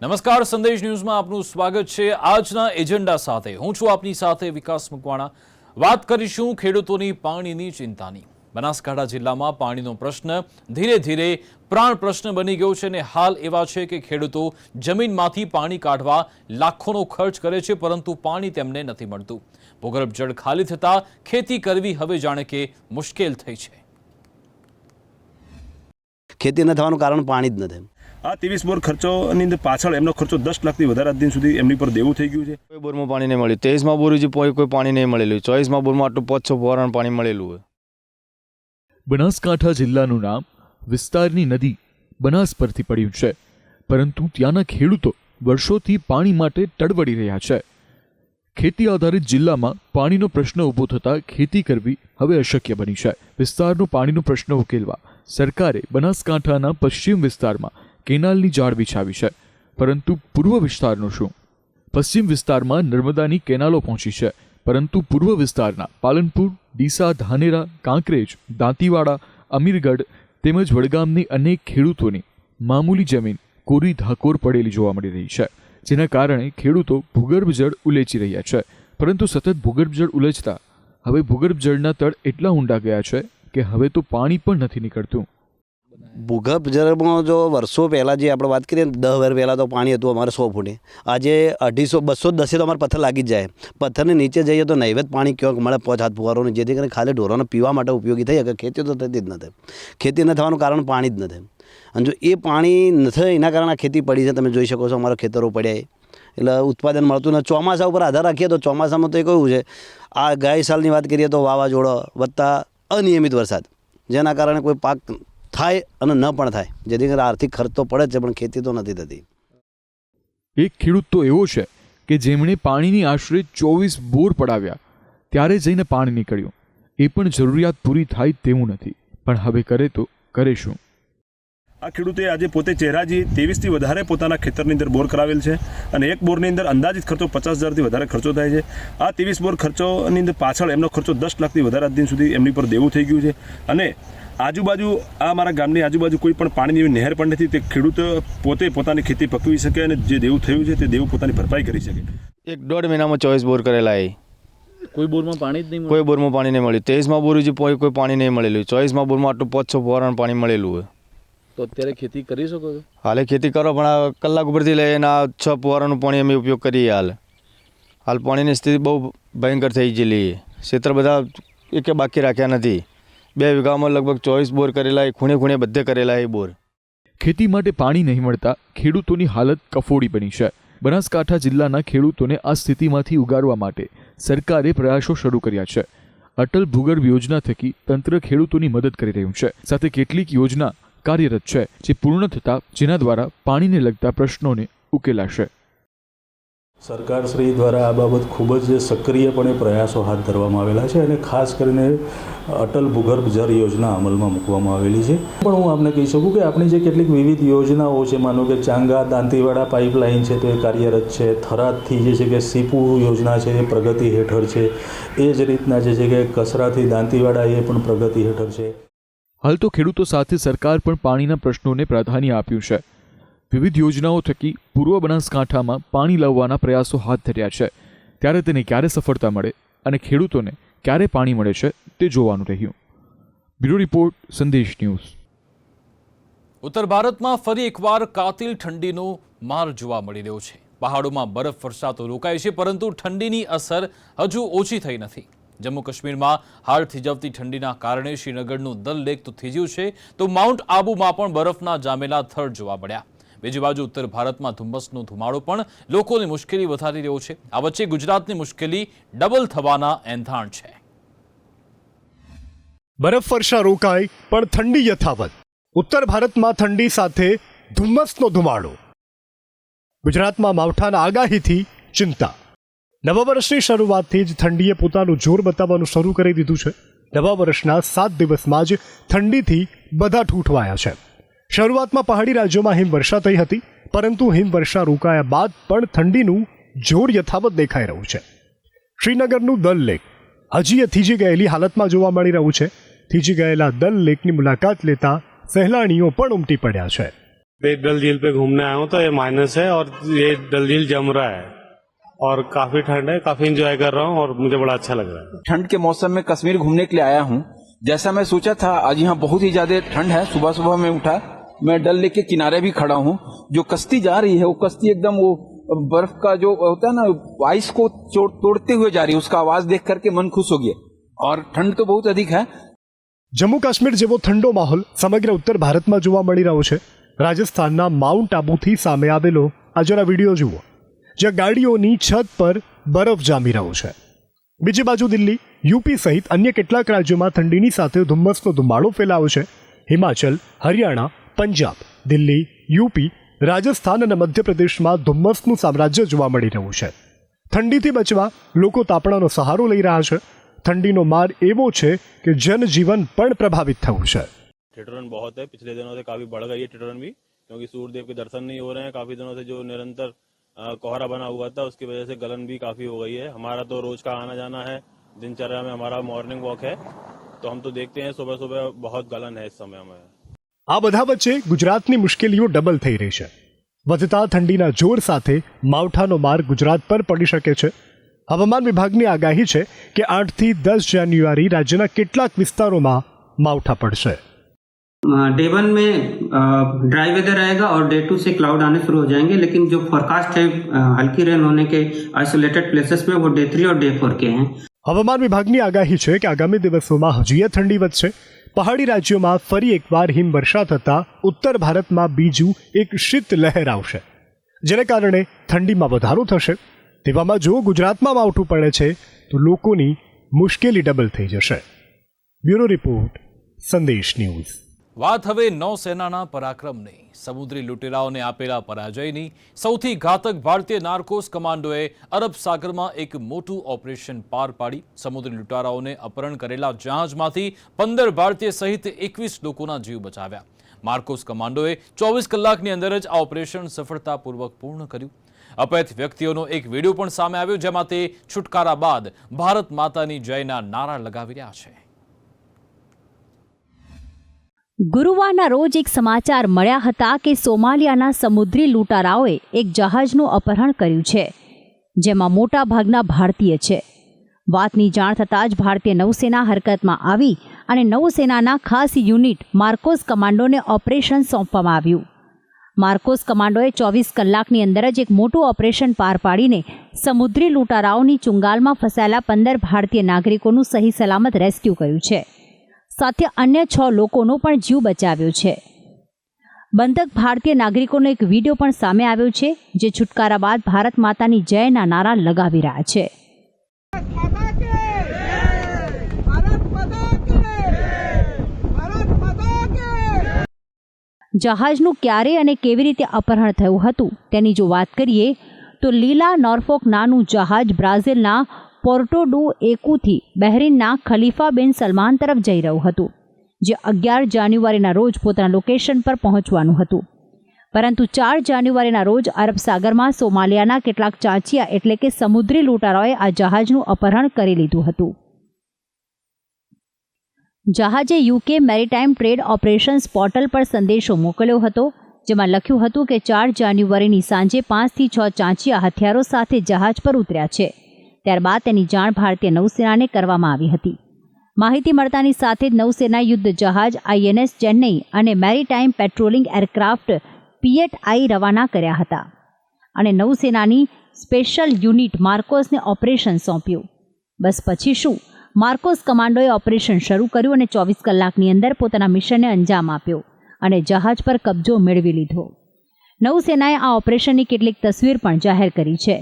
નમસ્કાર, સંદેશ ન્યૂઝમાં આપનું સ્વાગત છે। આજના એજન્ડા સાથે હું છું આપની સાથે વિકાસ મકવાણા। વાત કરીશું ખેડૂતોની પાણીની ચિંતાની। બનાસકાંઠા જિલ્લામાં પાણીનો પ્રશ્ન ધીરે ધીરે પ્રાણ પ્રશ્ન બની ગયો છે અને હાલ એવા છે કે ખેડૂતો જમીનમાંથી પાણી કાઢવા લાખોનો ખર્ચ કરે છે, પરંતુ પાણી તેમને નથી મળતું। ભૂગર્ભ જળ ખાલી થતા ખેતી કરવી હવે જાણે કે મુશ્કેલ થઈ છે। ખેતી ન થવાનું કારણ પાણી જ નથી। આ 23 બોર ખર્ચોની અંદર પાછળ એમનો ખર્ચો 10 લાખથી વધારે દિન સુધી એમની પર દેવું થઈ ગયું છે। કોઈ બોરમાં પાણી નહીં મળ્યું, 23માં બોર કોઈ પાણી નહીં મળેલું, 24માં બોરમાં આટલું 500 ફુવારાનું પાણી મળેલું હોય। બનાસકાંઠા જિલ્લાનું નામ વિસ્તારની નદી બનાસ પરથી પડ્યું છે, પરંતુ ત્યાંના ખેડૂતો વર્ષોથી પાણી માટે તડવડી રહ્યા છે। ખેતી આધારિત જિલ્લામાં પાણીનો પ્રશ્ન ઊભો થતાં ખેતી કરવી હવે અશક્ય બની છે। વિસ્તારનો પાણીનો પ્રશ્ન ઉકેલવા સરકારે બનાસકાંઠાના પશ્ચિમ વિસ્તારમાં કેનાલની જાળ બિછાવી છે, પરંતુ પૂર્વ વિસ્તારનું શું? પશ્ચિમ વિસ્તારમાં નર્મદાની કેનાલો પહોંચી છે, પરંતુ પૂર્વ વિસ્તારના પાલનપુર, ડીસા, ધાનેરા, કાંકરેજ, દાંતીવાડા, અમીરગઢ તેમજ વડગામની અનેક ખેડૂતોની મામૂલી જમીન કોરી ધાકોર પડેલી જોવા મળી રહી છે, જેના કારણે ખેડૂતો ભૂગર્ભ જળ ઉલેચી રહ્યા છે। પરંતુ સતત ભૂગર્ભ જળ ઉલેચતા હવે ભૂગર્ભ જળના તળ એટલા ઊંડા ગયા છે કે હવે તો પાણી પણ નથી નીકળતું। ભૂગર્ભ જળમાં જો વર્ષો પહેલાં જે આપણે વાત કરીએ 10 વર્ષ પહેલાં તો પાણી હતું અમારે 100 ફૂટે। આજે 250, 210 તો અમારે પથ્થર લાગી જ જાય। પથ્થરની નીચે જઈએ તો નૈવેદ્ય પાણી ક્યાંક મળે 5 હાથ ફુવારોનું, જેથી કરીને ખાલી ઢોરોને પીવા માટે ઉપયોગી થઈ શકે। ખેતી તો થતી જ નથી। ખેતી ન થવાનું કારણ પાણી જ નથી, અને જો એ પાણી નથી એના કારણે ખેતી પડી છે। તમે જોઈ શકો છો અમારા ખેતરો પડ્યા, એટલે ઉત્પાદન મળતું નથી। ચોમાસા ઉપર આધાર રાખીએ તો ચોમાસામાં તો એ કહ્યું છે, આ ગયા સાલની વાત કરીએ તો વાવાઝોડા વત્તા અનિયમિત વરસાદ, જેના કારણે કોઈ પાક થાય અને ન પણ થાય, જેથી કરીને આર્થિક ખર્ચ તો પડે જ છે, પણ ખેતી તો નથી થતી। એક ખેડૂત તો એવો છે કે જેમણે પાણીની આશરે 24 બોર પડાવ્યા, ત્યારે જઈને પાણી નીકળ્યું। એ પણ જરૂરિયાત પૂરી થાય તેવું નથી, પણ હવે કરે તો કરે શું? આ ખેડૂતે આજે પોતે ચહેરાજી 23થી વધારે પોતાના ખેતરની અંદર બોર કરાવેલ છે, અને એક બોરની અંદર અંદાજિત ખર્ચો 50,000થી વધારે ખર્ચો થાય છે। આ 23 બોર ખર્ચોની અંદર પાછળ એમનો ખર્ચો 10 લાખથી વધારે દિન સુધી એમની પર દેવું થઈ ગયું છે, અને આજુબાજુ આ મારા ગામની આજુબાજુ કોઈ પણ પાણીની એવી નહેર પણ નથી। તે ખેડૂત પોતે પોતાની ખેતી પકવી શકે અને જે દેવું થયું છે તે દેવું પોતાની ભરપાઈ કરી શકે। 1-1.5 મહિનામાં 24 બોર કરેલા એ કોઈ બોરમાં પાણી જ નહીં કોઈ બોરમાં પાણી નહીં મળ્યું, 23માં બોર કોઈ પાણી નહીં મળેલું, 24માં બોરમાં આટલું 500 ફુવારાનું પાણી મળેલું હોય। તો અત્યારે ખેતી કરી શકો છો? હાલે ખેતી કરો, પણ આ કલાક ઉપરથી લઈને આ 6 ફુવારાનું પાણી અમે ઉપયોગ કરીએ। હાલ પાણીની સ્થિતિ બહુ ભયંકર થઈ ગયેલી છે। ક્ષેત્ર બધા એકે બાકી રાખ્યા નથી। 2 વીઘામાં લગભગ 24 બોર કરેલા, ખૂણે ખૂણે બધે કરેલા એ બોર। ખેતી માટે પાણી નહીં મળતા ખેડૂતોની હાલત કફોડી બની છે। બનાસકાંઠા જિલ્લાના ખેડૂતોને આ સ્થિતિમાંથી ઉગારવા માટે સરકારે પ્રયાસો શરૂ કર્યા છે। અટલ ભૂગર્ભ યોજના થકી તંત્ર ખેડૂતોની મદદ કરી રહ્યું છે, સાથે કેટલીક યોજના કાર્યરત છે જે પૂર્ણ થતા જેના દ્વારા પાણીને લગતા પ્રશ્નોને ઉકેલાશે। સરકારશ્રી દ્વારા આ બાબત ખૂબ જ સક્રિયપણે પ્રયાસો હાથ ધરવામાં આવેલા છે, અને ખાસ કરીને અટલ ભૂગર્ભ જળ યોજના અમલમાં મૂકવામાં આવેલી છે। પણ હું આપને કહી શકું કે આપણી જે કેટલીક વિવિધ યોજનાઓ છે, માનો કે ચાંગા દાંતીવાડા પાઇપલાઇન છે તો એ કાર્યરત છે, થરાદથી જે છે કે સીપુ યોજના છે એ પ્રગતિ હેઠળ છે, એ જ રીતના જે છે કે કસરાથી દાંતીવાડા એ પણ પ્રગતિ હેઠળ છે। હાલ તો ખેડૂતો સાથે સરકાર પણ પાણીના પ્રશ્નોને પ્રાધાન્ય આપ્યું છે। વિવિધ યોજનાઓ થકી પૂર્વ બનાસકાંઠામાં પાણી લાવવાના પ્રયાસો હાથ ધર્યા છે, ત્યારે તેને ક્યારે સફળતા મળે અને ખેડૂતોને ક્યારે પાણી મળે છે તે જોવાનું રહ્યું। બ્યુરો રિપોર્ટ, સંદેશ ન્યૂઝ। ઉત્તર ભારતમાં ફરી એકવાર કાતિલ ઠંડીનો માર જોવા મળી રહ્યો છે। પહાડોમાં બરફ વર્ષા તો રોકાય છે, પરંતુ ઠંડીની અસર હજુ ઓછી થઈ નથી। જમ્મુ કાશ્મીરમાં હાડ થીજવતી ઠંડીના કારણે શ્રીનગરનું દલ લેક તો થીજ્યું છે, તો માઉન્ટ આબુમાં પણ બરફના જામેલા થર જોવા મળ્યા। બીજી બાજુ ઉત્તર ભારતમાં ધુમ્મસનો ધુમાડો પણ લોકોની મુશ્કેલી વધારી રહ્યો છે। આ વચ્ચે ગુજરાતની મુશ્કેલી ડબલ થવાના એંધાણ છે। બરફવર્ષા રોકાય પણ ઠંડી યથાવત। ઉત્તર ભારતમાં ઠંડી સાથે ધુમ્મસનો ધુમાડો। ગુજરાતમાં માવઠાના આગાહીથી ચિંતા। નવા વર્ષની શરૂઆતથી જ ઠંડીએ પોતાનું જોર બતાવવાનું શરૂ કરી દીધું છે। નવા વર્ષના 7 દિવસમાં જ ઠંડીથી બધા ઠૂંઠવાયા છે। શરૂઆતમાં પહાડી રાજ્યોમાં હિમવર્ષા થઈ હતી, પરંતુ હિમવર્ષા રોકાયા બાદ પણ ઠંડીનું જોર યથાવત દેખાઈ રહ્યું છે। શ્રીનગરનું દલ લેક હજી થીજી ગયેલી હાલતમાં જોવા મળી રહ્યું છે। થીજી ગયેલા દલ લેકની મુલાકાત લેતા સહેલાણીઓ પણ ઉમટી પડ્યા છે। मैं डल झील पे घूमने आया हूँ तो ये माइनस है और ये डल झील जम रहा है और काफी ठंड है, काफी एंजॉय कर रहा हूँ और मुझे बड़ा अच्छा लग रहा है। ठंड के मौसम में कश्मीर घूमने के लिए आया हूँ। जैसा मैं सोचा था, आज यहाँ बहुत ही ज्यादा ठंड है। सुबह सुबह मैं उठा, मैं डल लेक के किनारे भी खड़ा हूँ। जो कश्ती जा रही है वो कश्ती एकदम वो बर्फ का जो होता है ना, आइस को तोड़ते हुए जा रही है। उसका आवाज देख करके मन खुश हो गया और ठंड तो बहुत अधिक है। જમ્મુ કાશ્મીર જેવો ઠંડો માહોલ સમગ્ર ઉત્તર ભારતમાં જોવા મળી રહ્યો છે। રાજસ્થાનના માઉન્ટ આબુથી સામે આવેલો આ જરા વિડીયો જુઓ, જ્યાં ગાડીઓની છત પર બરફ જામી રહ્યો છે। બીજી બાજુ દિલ્હી, યુપી સહિત અન્ય કેટલાક રાજ્યોમાં ઠંડીની સાથે ધુમ્મસનો ધુમાડો ફેલાયો છે। હિમાચલ, હરિયાણા, પંજાબ, દિલ્હી, યુપી, રાજસ્થાન અને મધ્યપ્રદેશમાં ધુમ્મસનું સામ્રાજ્ય જોવા મળી રહ્યું છે। ઠંડીથી બચવા લોકો તાપણાનો સહારો લઈ રહ્યા છે। ठंडीनो मार एवो छे कि जनजीवन पण प्रभावित थयुं छे। ठिठुरन बहुत है, पिछले दिनों से काफी बढ़ गई है ठिठुरन भी, क्योंकि सूर्यदेव के दर्शन नहीं हो रहे हैं। काफी दिनों से जो निरंतर कोहरा बना हुआ था उसकी वजह से गलन भी काफी हो गई है। हमारा तो रोज का आना जाना है, दिनचर्या में हमारा मॉर्निंग वॉक है, तो हम तो देखते हैं सुबह सुबह बहुत गलन है इस समय में। आ बधा वच्चे गुजरातनी मुश्केलीओ डबल थई रही छे। વધતા ઠંડીના જોર સાથે માવઠાનો માર ગુજરાત પર પડી શકે છે। હવામાન વિભાગની આગાહી છે કે 8 થી 10 જાન્યુઆરી રાજ્યના કેટલાક વિસ્તારોમાં માવઠા પડશે। डे 1 में ड्राई वेदर रहेगा और डे 2 से क्लाउड आने शुरू हो जाएंगे, लेकिन जो फोरकास्ट है हल्की रेन होने के आइसोलेटेड प्लेसेस में वो डे 3 और डे 4 के हैं। હવામાન વિભાગની આગાહી છે કે આગામી દિવસોમાં હજી ઠંડી વધશે। પહાડી રાજ્યોમાં ફરી એકવાર હિમવર્ષા થતાં ઉત્તર ભારતમાં બીજું એક શીત લહેર આવશે, જેને કારણે ઠંડીમાં વધારો થશે। તેવામાં જો ગુજરાતમાં માવઠું પડે છે તો લોકોની મુશ્કેલી ડબલ થઈ જશે। બ્યુરો રિપોર્ટ, સંદેશ ન્યૂઝ। વાત હવે નૌસેનાના પરાક્રમની। સમુદ્રી લૂંટેરાઓને આપેલા પરાજયની। સૌથી ઘાતક ભારતીય નાર્કોસ કમાન્ડોએ અરબ સાગરમાં એક મોટું ઓપરેશન પાર પાડી સમુદ્રી લૂંટારાઓને અપહરણ કરેલા જહાજમાંથી 15 ભારતીય સહિત 21 લોકોના જીવ બચાવ્યા। માર્કોસ કમાન્ડોએ 24 કલાકની અંદર જ આ ઓપરેશન સફળતાપૂર્વક પૂર્ણ કર્યું। અપહૃત વ્યક્તિઓનો એક વિડીયો પણ સામે આવ્યો, જેમાં તે છુટકારા બાદ ભારત માતાની જયના નારા લગાવી રહ્યા છે। ગુરુવારના રોજ એક સમાચાર મળ્યા હતા કે સોમાલિયાના સમુદ્રી લૂંટારાઓએ એક જહાજનું અપહરણ કર્યું છે, જેમાં મોટા ભાગના ભારતીય છે। વાતની જાણ થતાં જ ભારતીય નૌસેના હરકતમાં આવી અને નૌસેનાના ખાસ યુનિટ માર્કોસ કમાન્ડોને ઓપરેશન સોંપવામાં આવ્યું। માર્કોસ કમાન્ડોએ 24 કલાકની અંદર જ એક મોટું ઓપરેશન પાર પાડીને સમુદ્રી લૂંટારાઓની ચુંગાલમાં ફસાયેલા 15 ભારતીય નાગરિકોનું સહી સલામત રેસ્ક્યુ કર્યું છે। સાથે અન્ય 6 લોકોનો પણ જીવ બચાવ્યો છે। બંધક ભારતીય નાગરિકોનો એક વિડીયો પણ સામે આવ્યો છે, જે છુટકારા બાદ ભારત માતાની જયના નારા લગાવી રહ્યા છે। જહાજનું ક્યારે અને કેવી રીતે અપહરણ થયું હતું તેની જો વાત કરીએ તો લીલા નોર્ફોક નાનું જહાજ બ્રાઝિલના પોર્ટો ડુ એકુથી બહેરીનના ખલીફા બિન સલમાન તરફ જઈ રહ્યું હતું, જે 11 જાન્યુઆરીના રોજ પોતાના લોકેશન પર પહોંચવાનું હતું। પરંતુ 4 જાન્યુઆરીના રોજ અરબ સાગરમાં સોમાલિયાના કેટલાક ચાંચિયા એટલે કે સમુદ્રી લૂંટારાઓએ આ જહાજનું અપહરણ કરી લીધું હતું। જહાજે UK maritime trade operations portal પર સંદેશો મોકલ્યો હતો, જેમાં લખ્યું હતું કે 4 જાન્યુઆરીની સાંજે 5 થી 6 ચાંચિયા હથિયારો સાથે જહાજ પર ઉતર્યા છે। ત્યારબાદ તેની જાણ ભારતીય નૌસેનાને કરવામાં આવી હતી। માહિતી મળતાની સાથે જ નૌસેના યુદ્ધ જહાજ INS ચેન્નઈ અને મેરીટાઈમ પેટ્રોલિંગ એરક્રાફ્ટ P-8I રવાના કર્યા હતા અને નૌસેનાની સ્પેશિયલ યુનિટ માર્કોસને ઓપરેશન સોંપ્યું। બસ પછી શું, માર્કોસ કમાન્ડોએ ઓપરેશન શરૂ કર્યું અને 24 કલાકની અંદર પોતાના મિશનને અંજામ આપ્યો અને જહાજ પર કબજો મેળવી લીધો। નૌસેનાએ આ ઓપરેશનની કેટલીક તસવીર પણ જાહેર કરી છે।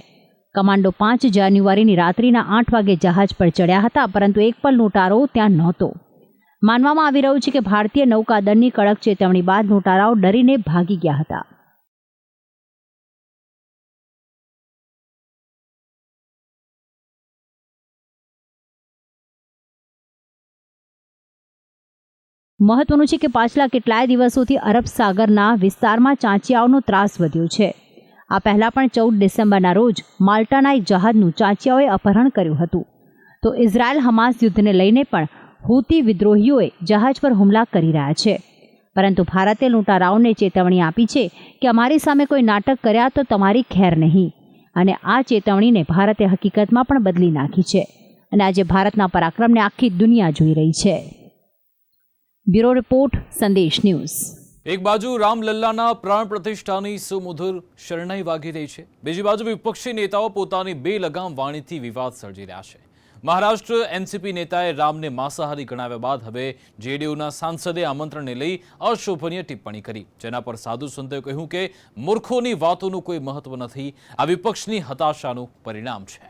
કમાન્ડો 5 જાન્યુઆરીની રાત્રિના 8 વાગે જહાજ પર ચડ્યા હતા, પરંતુ એક પણ લૂંટારો ત્યાં નહોતો। માનવામાં આવી રહ્યું છે કે ભારતીય નૌકાદળની કડક ચેતવણી બાદ લૂંટારાઓ ડરીને ભાગી ગયા હતા। મહત્વનું છે કે પાછલા કેટલાય દિવસોથી અરબ સાગરના વિસ્તારમાં ચાંચિયાઓનો ત્રાસ વધ્યો છે। આ પહેલાં પણ 14 ડિસેમ્બરના રોજ માલ્ટાના એક જહાજનું ચાંચિયાઓએ અપહરણ કર્યું હતું। તો ઇઝરાયલ હમાસ યુદ્ધને લઈને પણ હૂતી વિદ્રોહીઓએ જહાજ પર હુમલા કરી રહ્યા છે। પરંતુ ભારતે લૂંટારાઓને ચેતવણી આપી છે કે અમારી સામે કોઈ નાટક કર્યા તો તમારી ખેર નહીં, અને આ ચેતવણીને ભારતે હકીકતમાં પણ બદલી નાખી છે અને આજે ભારતના પરાક્રમને આખી દુનિયા જોઈ રહી છે. બ્યુરો રિપોર્ટ, સંદેશ ન્યૂઝ. એક બાજુ રામલલ્લાના પ્રાણ પ્રતિષ્ઠાની સુમધુર શરણાઈ વાગી રહી છે, બીજી બાજુ વિપક્ષી નેતાઓ પોતાની બેલગામ વાણીથી વિવાદ સર્જી રહ્યા છે. મહારાષ્ટ્ર એનસીપી નેતાએ રામને માંસાહારી ગણાવ્યા બાદ હવે જેડીયુના સાંસદે આમંત્રણને લઈ અશોભનીય ટિપ્પણી કરી, જેના પર સાધુ સંતોએ કહ્યું કે મૂર્ખોની વાતોનું કોઈ મહત્વ નથી. આ વિપક્ષની હતાશાનું પરિણામ છે.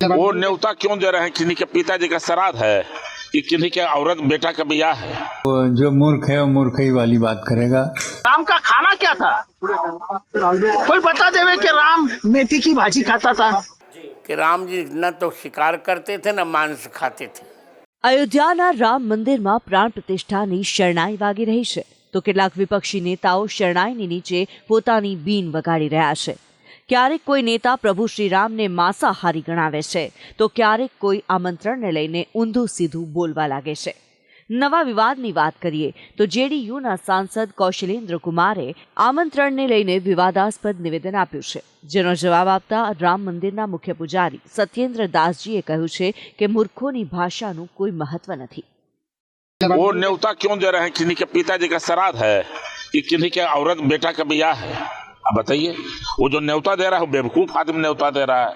वो न्योता क्यों दे रहे हैं? किन्हीं के पिताजी का श्राद्ध है कि किन्हीं के औरत बेटा का ब्याह है. जो मूर्ख है वो मूर्ख ही वाली बात करेगा. राम का खाना क्या था? कोई बता देवे कि राम मेथी की भाजी खाता था. कि राम जी न तो शिकार करते थे न मांस खाते थे. અયોધ્યાના રામ મંદિરમાં પ્રાણ પ્રતિષ્ઠાની શરણાઈ વાગી રહી છે, તો કેટલાક વિપક્ષી નેતાઓ શરણાઈની નીચે પોતાની બીન વગાડી રહ્યા છે. ક્યારેક કોઈ નેતા પ્રભુ શ્રીરામને માંસાહારી ગણાવે છે, તો ક્યારેક કોઈ આમંત્રણને લઈને ઊંધું સીધું બોલવા લાગે છે. નવા વિવાદની વાત કરીએ તો જેડીયુના સાંસદ કૌશલેન્દ્ર કુમારે આમંત્રણને લઈને વિવાદાસ્પદ નિવેદન આપ્યું છે, જેનો જવાબ આપતા રામ મંદિરના મુખ્ય પૂજારી સત્યેન્દ્ર દાસજીએ કહ્યું છે કે મૂર્ખોની ભાષાનું કોઈ મહત્વ નથી. वो न्योता क्यों दे रहे हैं? किन्हीं के पिताजी का श्राद्ध है कि किन्हीं के औरत बेटा का ब्याह है. अब बताइए, वो जो न्योता दे रहा है वो बेवकूफ आदमी न्योता दे रहा है.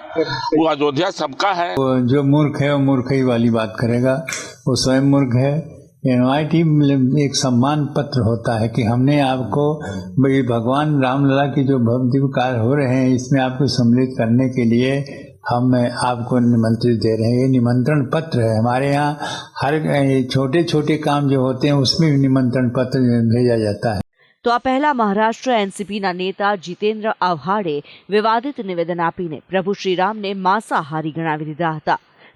वो अयोध्या सबका है. जो मूर्ख है वो मूर्ख ही वाली बात करेगा. वो स्वयं मूर्ख है. एनवाईटी एक सम्मान पत्र होता है कि हमने आपको भगवान रामलला की जो भव्य कार्य हो रहे हैं इसमें आपको सम्मिलित करने के लिए हम आपको निमंत्रित दे रहे हैं. ये निमंत्रण पत्र है. हमारे यहाँ हर छोटे छोटे काम जो होते हैं उसमें भी निमंत्रण पत्र भेजा जाता है. તો આ પહેલા મહારાષ્ટ્ર એનસીપીના નેતા જીતેન્દ્ર આવ્હાડે વિવાદિત નિવેદન આપીને પ્રભુ શ્રીરામને માંસાહારી ગણાવી દીધા હતા,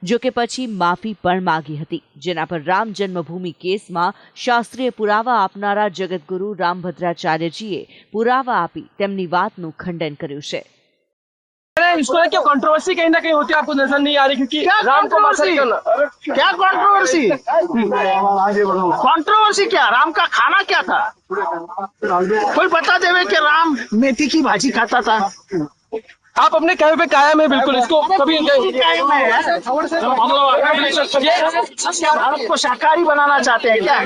જો કે પછી માફી પણ માગી હતી, જેના પર રામ જન્મભૂમિ કેસમાં શાસ્ત્રીય પુરાવા આપનારા જગતગુરુ રામભદ્રાચાર્યજીએ પુરાવા આપી તેમની વાતનું ખંડન કર્યું છે. इसको क्या कंट्रोवर्सी कहीं ना कहीं होती है, आपको नजर नहीं आ रही? क्योंकि राम को क्या कंट्रोवर्सी? कंट्रोवर्सी क्या? राम का खाना क्या था? कोई बता देवे कि राम मेथी की भाजी खाता था. आप अपने कहे पे कायम है बिल्कुल. इसको कभी भारत को शाकाहारी बनाना चाहते हैं क्या?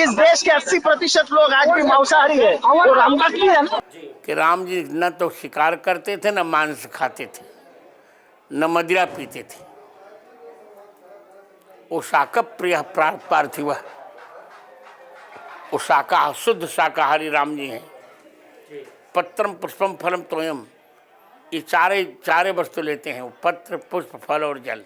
इस देश के 80% लोग आज भी मांसाहारी है. वो राम का की है ना कि राम जी न तो शिकार करते थे न मांस खाते थे न मदिरा पीते थे. वो शाक प्रिय पार्थिव, वो शुद्ध शाकाहारी राम जी हैं. पत्रम पुष्पम फलम तोयम, ये चारे वस्तु लेते हैं, पत्र पुष्प फल और जल.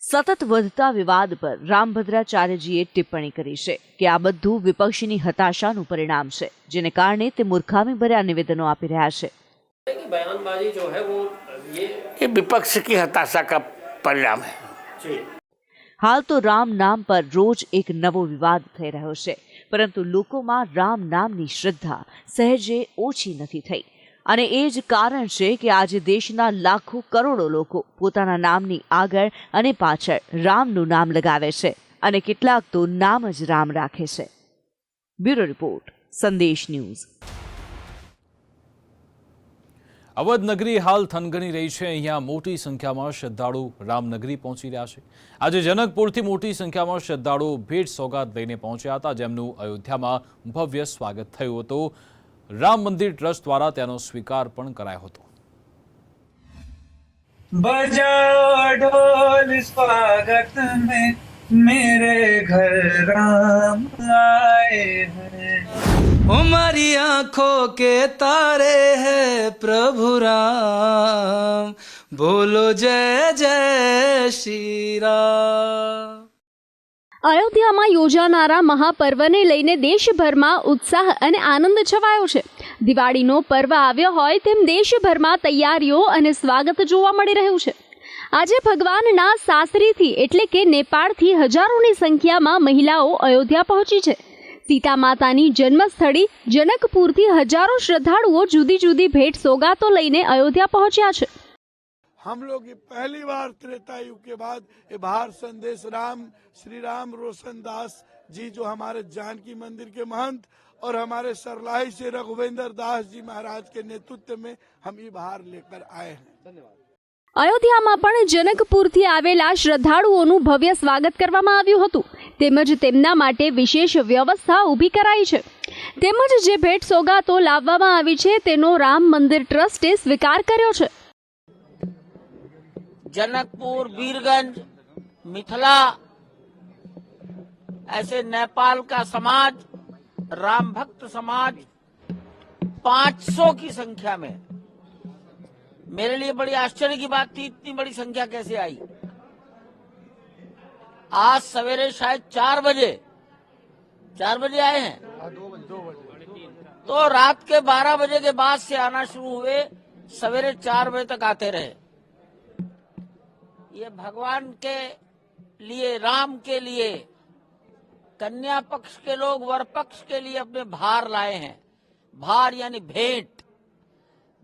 સતત વધતા વિવાદ પર રામભદ્રાચાર્યજીએ ટિપ્પણી કરી છે કે આ બધું વિપક્ષની હતાશાનું પરિણામ છે, જેને કારણે તે મૂર્ખામી ભર્યા નિવેદનો આપી રહ્યા છે. बयानबाजी जो है वो ये विपक्ष की हताशा का परिणाम है. હાલ તો રામ નામ પર રોજ એક નવો વિવાદ થઈ રહ્યો છે, પરંતુ લોકોમાં રામ નામની શ્રદ્ધા સહેજે ઓછી નથી થઈ, અને એ જ કારણ છે કે આજે દેશના લાખો કરોડો લોકો પોતાના નામની આગળ અને પાછળ રામનું નામ લગાવે છે, અને કેટલાક તો નામ જ રામ રાખે છે. બ્યુરો રિપોર્ટ, સંદેશ ન્યૂઝ. અવધ નગરી હાલ થનગની રહી છે. અહીંયા મોટી સંખ્યામાં શ્રદ્ધાળુ રામનગરી પહોંચી રહ્યા છે. આજે જનકપુરથી મોટી સંખ્યામાં શ્રદ્ધાળુઓ ભેટ સોગાદ લઈને પહોંચ્યા હતા, જેમનું અયોધ્યામાં ભવ્ય સ્વાગત થયું હતું. રામ મંદિર ટ્રસ્ટ દ્વારા તેનો સ્વીકાર પણ કરાયો હતો. बजाओ ढोल स्वागत में मेरे घर राम आए हैं. हमारी आंखों के तारे हैं प्रभु राम, बोलो जय जय श्री राम. અયોધ્યામાં યોજાનારા મહાપર્વને લઈને દેશભરમાં ઉત્સાહ અને આનંદ છવાયો છે. દિવાળીનો પર્વ આવ્યો હોય તેમ દેશભરમાં તૈયારીઓ અને સ્વાગત જોવા મળી રહ્યું છે. આજે ભગવાનના સાસરીથી એટલે કે નેપાળથી હજારોની સંખ્યામાં મહિલાઓ અયોધ્યા પહોંચી છે. સીતા માતાની જન્મસ્થળી જનકપુરથી हजारों श्रद्धालुओं जुदी जुदी भेंट सौगातों लईने अयोध्या पहुंचा है. हम लोग ये पहली बार त्रेता युग के बाद ये बाहर संदेश राम श्री राम रोशन दास जी जो हमारे जानकी मंदिर के महंत और हमारे सरलाही से रघुवेंद्र दास जी महाराज के नेतृत्व में हम ये भार लेकर आए हैं। धन्यवाद। અયોધ્યામાં પણ જનકપુરથી આવેલા શ્રદ્ધાળુઓનું ભવ્ય સ્વાગત કરવામાં આવ્યું હતું તેમજ તેમના માટે વિશેષ વ્યવસ્થા ઊભી કરાઈ છે તેમજ જે ભેટ સોગાતો લાવવામાં આવી છે તેનો રામ મંદિર ટ્રસ્ટે સ્વીકાર કર્યો છે। जनकपुर, वीरगंज, मिथिला, ऐसे नेपाल का समाज, राम भक्त समाज 500 की संख्या में, मेरे लिए बड़ी आश्चर्य की बात थी इतनी बड़ी संख्या कैसे आई। आज सवेरे शायद 4 बजे आए हैं, तो रात के 12 बजे के बाद से आना शुरू हुए, सवेरे 4 बजे तक आते रहे। ये भगवान के लिए, राम के लिए, कन्या पक्ष के लोग वर पक्ष के लिए अपने भार लाए हैं। भार यानी भेंट,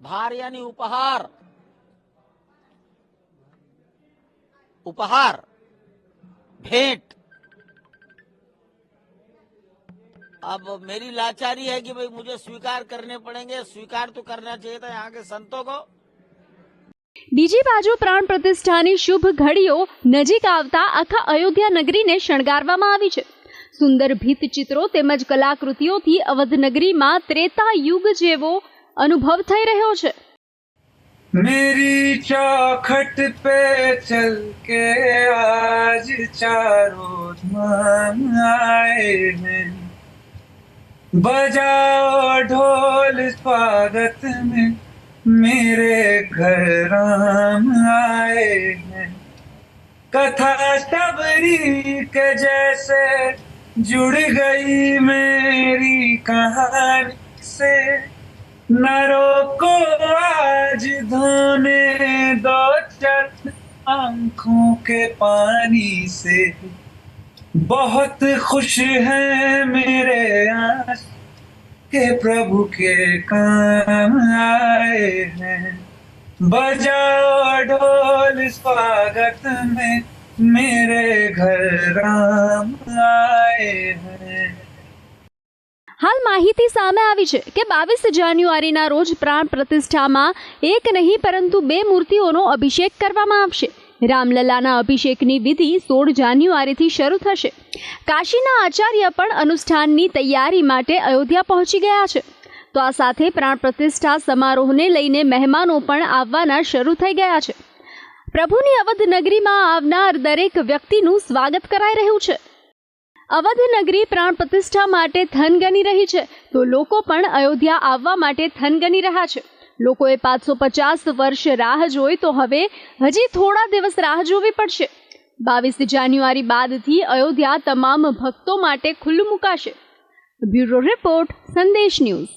भार यानी उपहार, उपहार भेंट। अब मेरी लाचारी है कि भाई मुझे स्वीकार करने पड़ेंगे, स्वीकार तो करना चाहिए था यहाँ के संतों को। બીજી બાજુ પ્રાણ પ્રતિષ્ઠાની શુભ ઘડીઓ નજીક આવતા આખા અયોધ્યા નગરીને શણગારવામાં આવી છે। સુંદર ભીત ચિત્રો તેમજ કલાકૃતિઓથી અવધ નગરીમાં ત્રેતા યુગ જેવો અનુભવ થઈ રહ્યો છે। मेरी चौखट पे चल के आज चारों धाम आए हैं, बजाओ ढोल स्वागत में मेरे घर राम आए हैं। कथा शबरी के जैसे जुड़ गई मेरी कहानी से, न रोको आज धोने दो चरण आंखों के पानी से। बहुत खुश है मेरे आस के प्रभु के काम आए हैं, बजाओ ढोल स्वागत में मेरे घर राम आए हैं। હાલ માહિતી સામે આવી છે કે 22 જાન્યુઆરીના રોજ પ્રાણ પ્રતિષ્ઠામાં એક નહીં પરંતુ 2 મૂર્તિઓનો અભિષેક કરવામાં આવશે। રામલલાના અભિષેકની વિધિ 16 જાન્યુઆરીથી શરૂ થશે। કાશીના આચાર્ય પણ અનુષ્ઠાનની તૈયારી માટે અયોધ્યા પહોંચી ગયા છે। તો આ સાથે પ્રાણ પ્રતિષ્ઠા સમારોહને લઈને મહેમાનો પણ આવવાના શરૂ થઈ ગયા છે। પ્રભુની અવધ નગરીમાં આવનાર દરેક વ્યક્તિનું સ્વાગત કરાઈ રહ્યું છે। અવધ નગરી પ્રાણ પ્રતિષ્ઠા માટે થનગની રહી છે, તો લોકો પણ અયોધ્યા આવવા માટે થનગની રહ્યા છે। લોકોએ 550 વર્ષ રાહ જોઈ, તો હવે હજી થોડા દિવસ રાહ જોવી પડશે। 22 જાન્યુઆરી બાદથી અયોધ્યા તમામ ભક્તો માટે ખુલ્લું મુકાશે। બ્યુરો રિપોર્ટ, સંદેશ ન્યૂઝ।